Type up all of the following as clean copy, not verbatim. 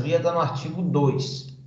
vias está no artigo 2,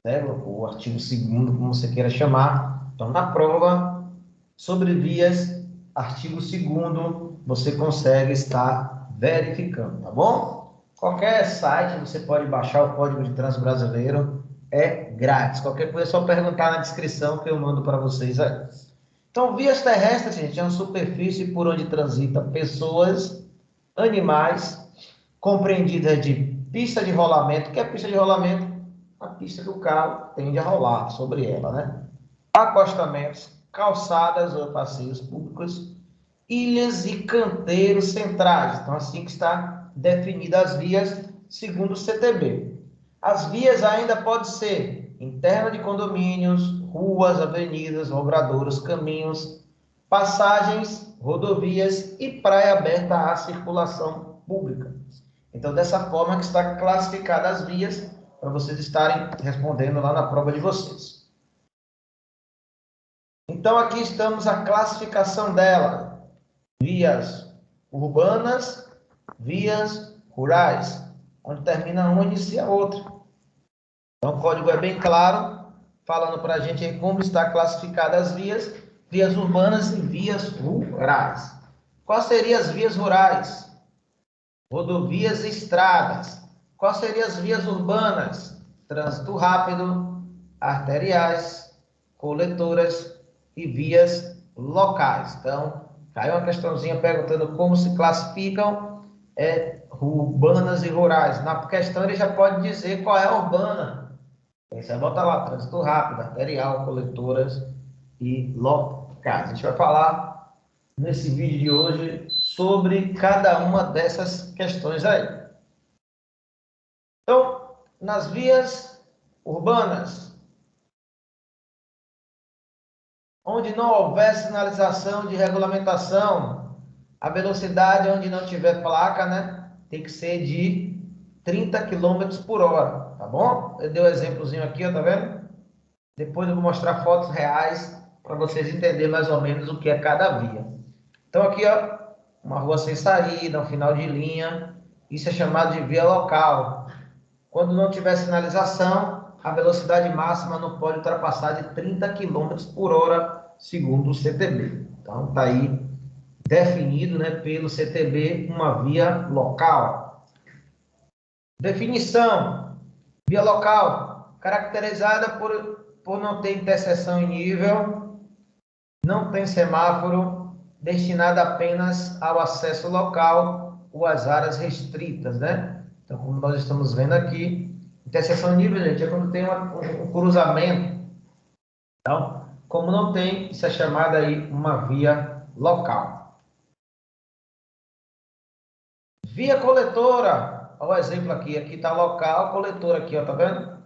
né? O artigo 2º, como você queira chamar. Então, na prova, sobre vias, artigo 2º, você consegue estar verificando, tá bom? Qualquer site, você pode baixar o Código de Trânsito Brasileiro, é grátis. Qualquer coisa é só perguntar na descrição que eu mando para vocês aí. Então, vias terrestres, gente, é uma superfície por onde transitam pessoas, animais, compreendida de pista de rolamento. O que é pista de rolamento? A pista do carro tende a rolar sobre ela, né? Acostamentos, calçadas ou passeios públicos, ilhas e canteiros centrais. Então, assim que está definida as vias, segundo o CTB. As vias ainda podem ser interna de condomínios, ruas, avenidas, logradouros, caminhos, passagens, rodovias e praia aberta à circulação pública. Então, dessa forma que está classificada as vias, para vocês estarem respondendo lá na prova de vocês. Então, aqui estamos a classificação dela. Vias urbanas, vias rurais, onde termina uma e inicia a outra. Então, o código é bem claro, falando para a gente aí como está classificadas as vias, vias urbanas e vias rurais. Quais seriam as vias rurais? Rodovias e estradas. Quais seriam as vias urbanas? Trânsito rápido, arteriais, coletoras e vias locais. Então, caiu uma questãozinha perguntando como se classificam urbanas e rurais. Na questão ele já pode dizer qual é a urbana. Aí você bota lá, trânsito rápido, arterial, coletoras e locais. A gente vai falar nesse vídeo de hoje sobre cada uma dessas questões aí. Então, nas vias urbanas, onde não houver sinalização de regulamentação, a velocidade onde não tiver placa, né, tem que ser de 30 km por hora, tá bom? Eu dei um exemplozinho aqui, ó, tá vendo? Depois eu vou mostrar fotos reais para vocês entenderem mais ou menos o que é cada via. Então aqui, ó, uma rua sem saída, um final de linha, isso é chamado de via local. Quando não tiver sinalização, a velocidade máxima não pode ultrapassar de 30 km por hora, segundo o CTB. Então está aí definido, né, pelo CTB uma via local. Definição: via local, caracterizada por não ter interseção em nível, não tem semáforo, destinada apenas ao acesso local ou às áreas restritas, né? Então, como nós estamos vendo aqui, interseção em nível, gente, é quando tem um cruzamento. Então, como não tem, isso é chamada aí uma via local. Via coletora, olha o exemplo aqui está local, coletora aqui, ó, tá vendo?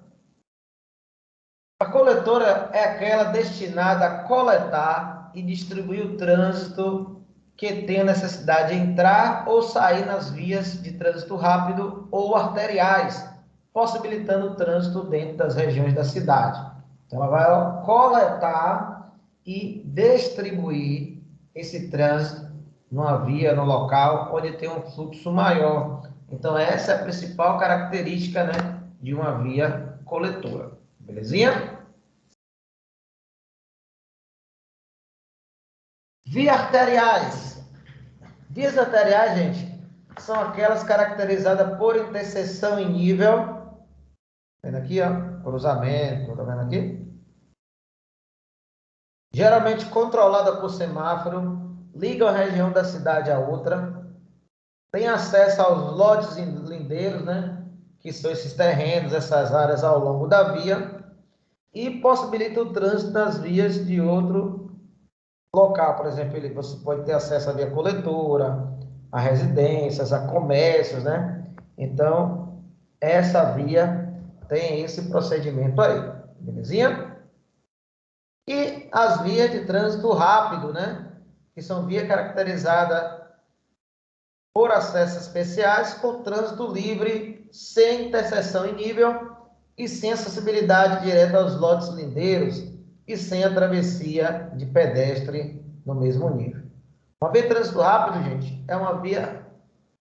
A coletora é aquela destinada a coletar e distribuir o trânsito que tem a necessidade de entrar ou sair nas vias de trânsito rápido ou arteriais, possibilitando o trânsito dentro das regiões da cidade. Então, ela vai coletar e distribuir esse trânsito numa via, no local onde tem um fluxo maior. Então, essa é a principal característica, né, de uma via coletora. Belezinha? Vias arteriais. Vias arteriais, gente, são aquelas caracterizadas por interseção em nível. Tá vendo aqui, ó? Cruzamento, tá vendo aqui? Geralmente controlada por semáforo, ligam a região da cidade a outra, tem acesso aos lotes lindeiros, né? Que são esses terrenos, essas áreas ao longo da via, e possibilita o trânsito das vias de outro local. Por exemplo, você pode ter acesso à via coletora, a residências, a comércios, né? Então, essa via tem esse procedimento aí, belezinha? E as vias de trânsito rápido, né? Que são vias caracterizadas por acessos especiais com trânsito livre, sem interseção em nível e sem acessibilidade direta aos lotes lindeiros e sem a travessia de pedestre no mesmo nível. Uma via de trânsito rápido, gente, é uma via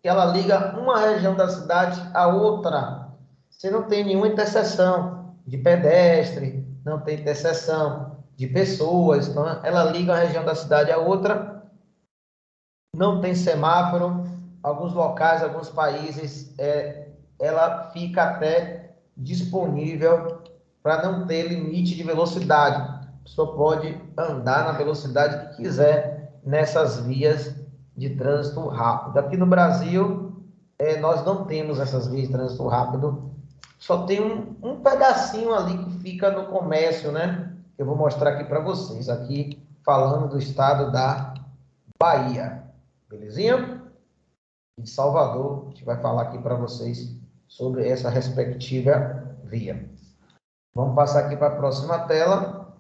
que ela liga uma região da cidade a outra, você não tem nenhuma interseção de pedestre, não tem interseção de pessoas, então ela liga uma região da cidade a outra, não tem semáforo, alguns locais, alguns países, ela fica até disponível para não ter limite de velocidade. A pessoa pode andar na velocidade que quiser nessas vias de trânsito rápido. Aqui no Brasil, nós não temos essas vias de trânsito rápido, só tem um pedacinho ali que fica no comércio, né? Eu vou mostrar aqui para vocês, aqui falando do estado da Bahia, belezinha? De Salvador, a gente vai falar aqui para vocês sobre essa respectiva via. Vamos passar aqui para a próxima tela.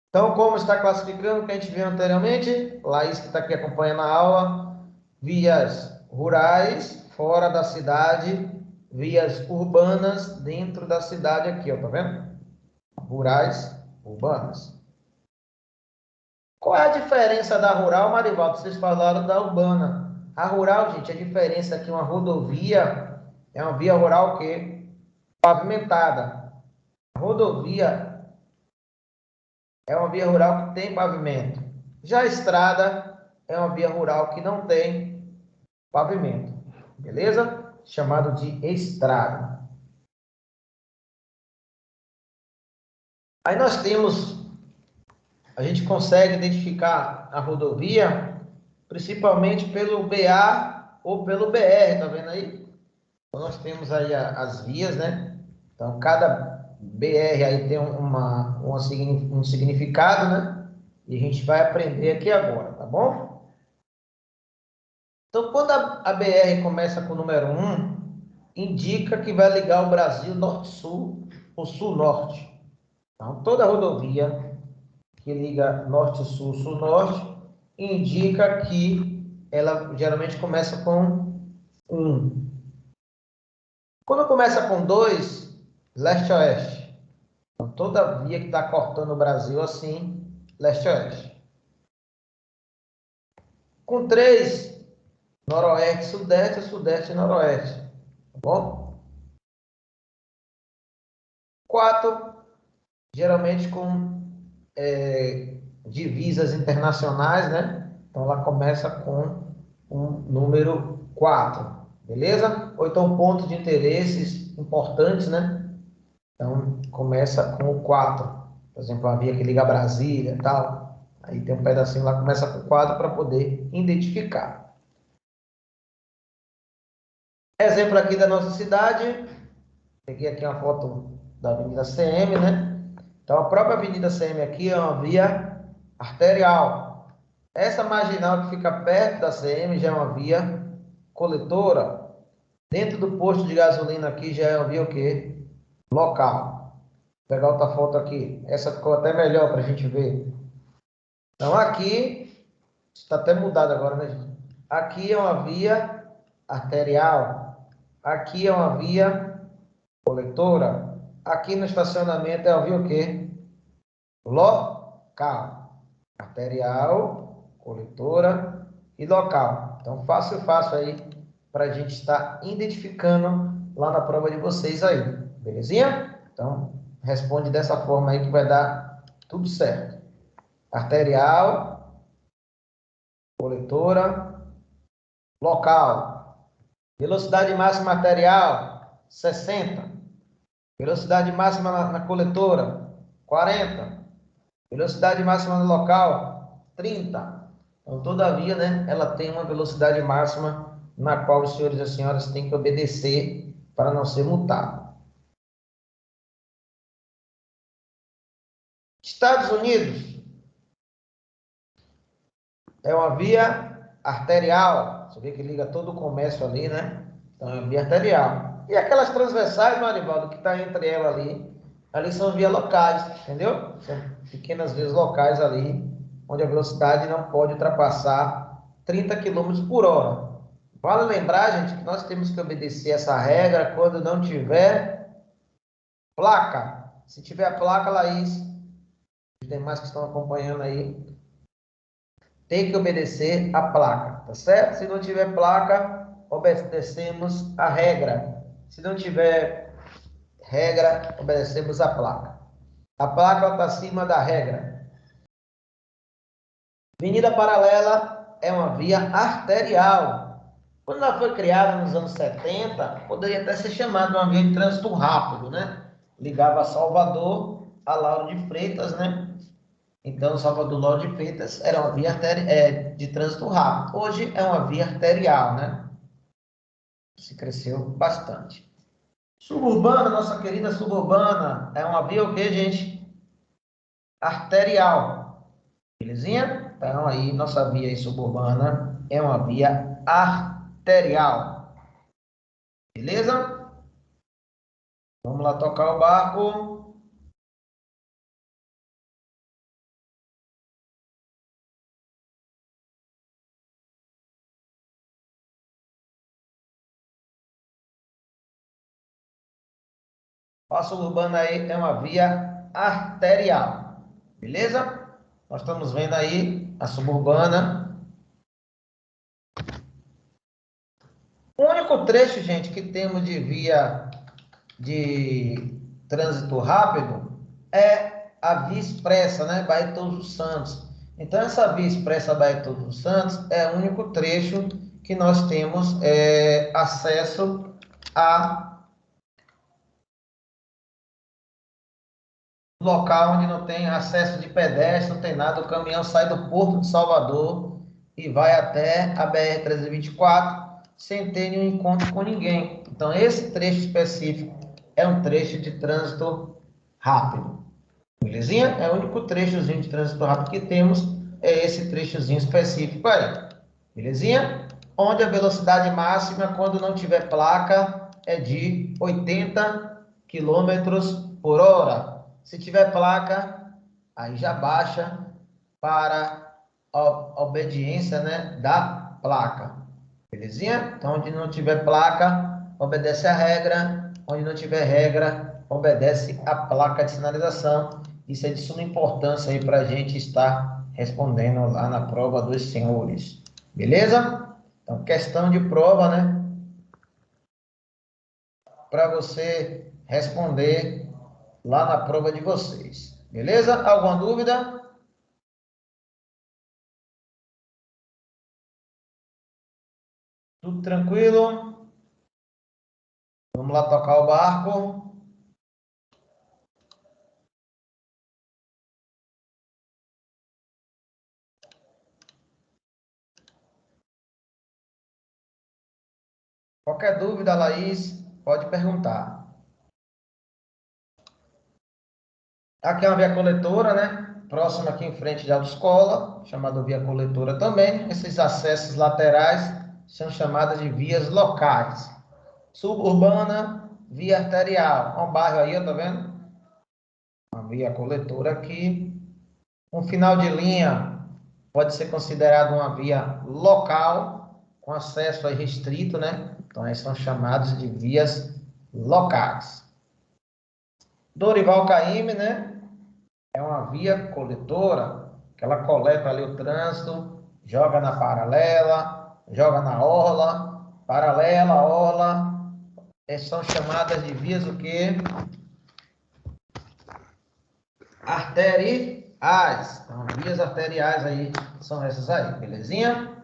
Então, como está classificando o que a gente viu anteriormente, Laís que está aqui acompanhando a aula, vias rurais, fora da cidade, vias urbanas, dentro da cidade aqui, ó, tá vendo? Rurais, urbanas. Qual é a diferença da rural, Marivaldo? Vocês falaram da urbana. A rural, gente, a diferença é que uma rodovia é uma via rural que pavimentada. A rodovia é uma via rural que tem pavimento. Já a estrada é uma via rural que não tem pavimento. Beleza? Chamado de estrada. Aí nós temos, a gente consegue identificar a rodovia principalmente pelo BA ou pelo BR, tá vendo aí? Então, nós temos aí as vias, né? Então, cada BR aí tem um significado, né? E a gente vai aprender aqui agora, tá bom? Então, quando a BR começa com o número 1, indica que vai ligar o Brasil norte-sul ou sul-norte. Então, toda rodovia que liga norte-sul, sul-norte, indica que ela geralmente começa com 1. Quando começa com 2, leste-oeste. Então, toda via que está cortando o Brasil assim, leste-oeste. Com 3, noroeste, sudeste, sudeste, noroeste. Tá bom? 4, geralmente com divisas internacionais, né? Então, ela começa com um número 4, beleza? Ou então pontos de interesses importantes, né? Então, começa com o 4. Por exemplo, a via que liga a Brasília e tal. Aí tem um pedacinho lá, começa com 4 para poder identificar. Exemplo aqui da nossa cidade. Peguei aqui uma foto da Avenida CM, né? Então, a própria Avenida CM aqui é uma via arterial. Essa marginal que fica perto da CM já é uma via coletora. Dentro do posto de gasolina aqui já é uma via o quê? Local. Vou pegar outra foto aqui. Essa ficou até melhor para a gente ver. Então, aqui, está até mudado agora, né, gente? Aqui é uma via arterial. Aqui é uma via coletora. Aqui no estacionamento é uma via o quê? Local. Arterial, coletora e local. Então, fácil aí para a gente estar identificando lá na prova de vocês aí. Belezinha? Então, responde dessa forma aí que vai dar tudo certo. Arterial, coletora, local. Velocidade máxima arterial, 60. Velocidade máxima na coletora, 40. Velocidade máxima no local, 30. Então, todavia, né, ela tem uma velocidade máxima na qual os senhores e as senhoras têm que obedecer para não ser multado. Estados Unidos é uma via arterial. Você vê que liga todo o comércio ali, né? Então, é uma via arterial. E aquelas transversais, Marivaldo, que está entre elas ali são vias locais, entendeu? São pequenas vias locais ali, onde a velocidade não pode ultrapassar 30 km por hora. Vale lembrar, gente, que nós temos que obedecer essa regra quando não tiver placa. Se tiver placa, Laís, os demais que estão acompanhando aí, tem que obedecer a placa, tá certo? Se não tiver placa, obedecemos a regra. Se não tiver regra, obedecemos a placa. A placa está acima da regra. Avenida paralela é uma via arterial. Quando ela foi criada nos anos 70, poderia até ser chamada de uma via de trânsito rápido, né? Ligava Salvador a Lauro de Freitas, né? Então, Salvador Lauro de Freitas era uma via de trânsito rápido. Hoje é uma via arterial, né? Se cresceu bastante. Suburbana, nossa querida suburbana, é uma via o quê, gente? Arterial. Belezinha? Então, aí, nossa via aí, suburbana é uma via arterial. Beleza? Vamos lá tocar o barco. A suburbana aí é uma via arterial. Beleza? Nós estamos vendo aí a suburbana. O único trecho, gente, que temos de via de trânsito rápido é a Via Expressa, né? Baía de Todos os Santos. Então, essa Via Expressa Baía de Todos os Santos é o único trecho que nós temos acesso a local onde não tem acesso de pedestre, não tem nada. O caminhão sai do Porto de Salvador e vai até a BR-324 sem ter nenhum encontro com ninguém. Então, esse trecho específico é um trecho de trânsito rápido. Belezinha? É o único trechozinho de trânsito rápido que temos, é esse trechozinho específico aí. Belezinha? Onde a velocidade máxima, quando não tiver placa, é de 80 km por hora. Se tiver placa, aí já baixa para a obediência, né, da placa. Belezinha? Então, onde não tiver placa, obedece a regra. Onde não tiver regra, obedece a placa de sinalização. Isso é de suma importância aí para a gente estar respondendo lá na prova dos senhores. Beleza? Então, questão de prova, né? Para você responder lá na prova de vocês. Beleza? Alguma dúvida? Tudo tranquilo? Vamos lá tocar o barco. Qualquer dúvida, Laís, pode perguntar. Aqui é uma via coletora, né? Próxima aqui em frente da autoescola, chamada via coletora também. Esses acessos laterais são chamadas de vias locais. Suburbana, via arterial. Um bairro aí, tá vendo? Uma via coletora aqui. Um final de linha pode ser considerado uma via local, com acesso aí restrito, né? Então, aí são chamados de vias locais. Dorival Caymmi, né? É uma via coletora, que ela coleta ali o trânsito, joga na paralela, joga na orla, paralela, orla, são chamadas de vias o quê? Arteriais. Então, vias arteriais aí, são essas aí, belezinha?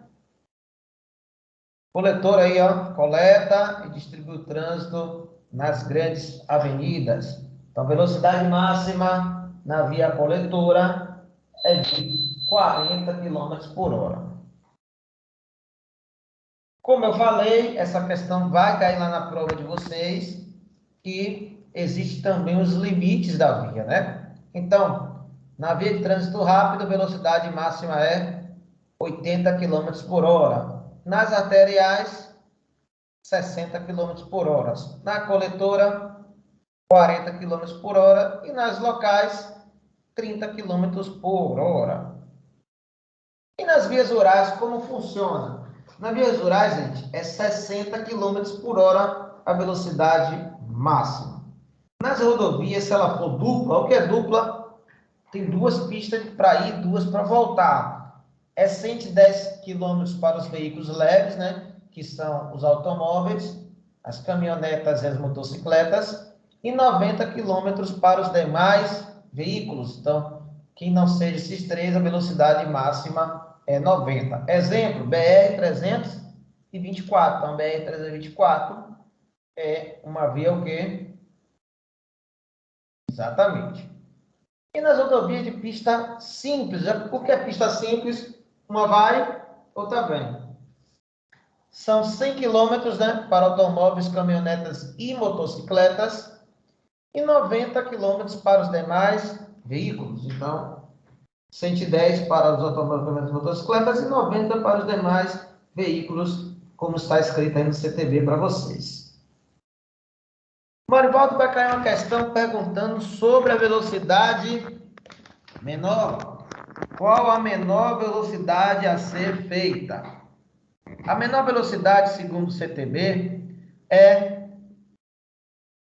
Coletor aí, ó, coleta e distribui o trânsito nas grandes avenidas. Então, velocidade máxima na via coletora é de 40 km por hora. Como eu falei, essa questão vai cair lá na prova de vocês e existe também os limites da via, né? Então, na via de trânsito rápido, a velocidade máxima é 80 km por hora. Nas arteriais, 60 km por hora. Na coletora, 40 km por hora. E nas locais, 30 km por hora. E nas vias rurais, como funciona? Nas vias rurais, gente, é 60 km por hora a velocidade máxima. Nas rodovias, se ela for dupla, o que é dupla? Tem duas pistas para ir, duas para voltar. É 110 km para os veículos leves, né? que são os automóveis, as caminhonetas e as motocicletas, e 90 km para os demais veículos. Então, que não seja esses três, a velocidade máxima é 90. Exemplo, BR-324. Então, BR-324 é uma via o quê? Exatamente. E nas rodovias de pista simples, por que pista simples? Uma vai, outra vem. São 100 km, né, para automóveis, caminhonetas e motocicletas, e 90 km para os demais veículos. Então, 110 para os automóveis, caminhonetas e motocicletas, e 90 para os demais veículos, como está escrito aí no CTB para vocês. Marivaldo, vai cair uma questão perguntando sobre a velocidade menor. Qual a menor velocidade a ser feita? A menor velocidade, segundo o CTB, é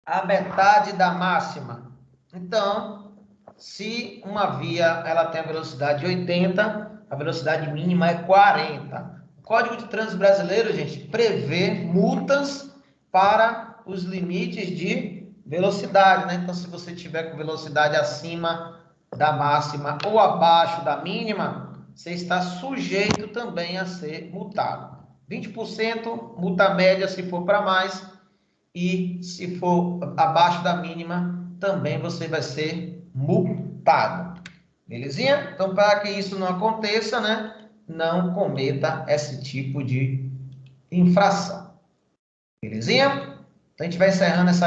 a metade da máxima. Então, se uma via ela tem a velocidade de 80, a velocidade mínima é 40. O Código de Trânsito Brasileiro, gente, prevê multas para os limites de velocidade, né? Então, se você tiver com velocidade acima da máxima ou abaixo da mínima, você está sujeito também a ser multado. 20%, multa média se for para mais, e se for abaixo da mínima, também você vai ser multado. Belezinha? Então, para que isso não aconteça, né, não cometa esse tipo de infração. Belezinha? Então, a gente vai encerrando essa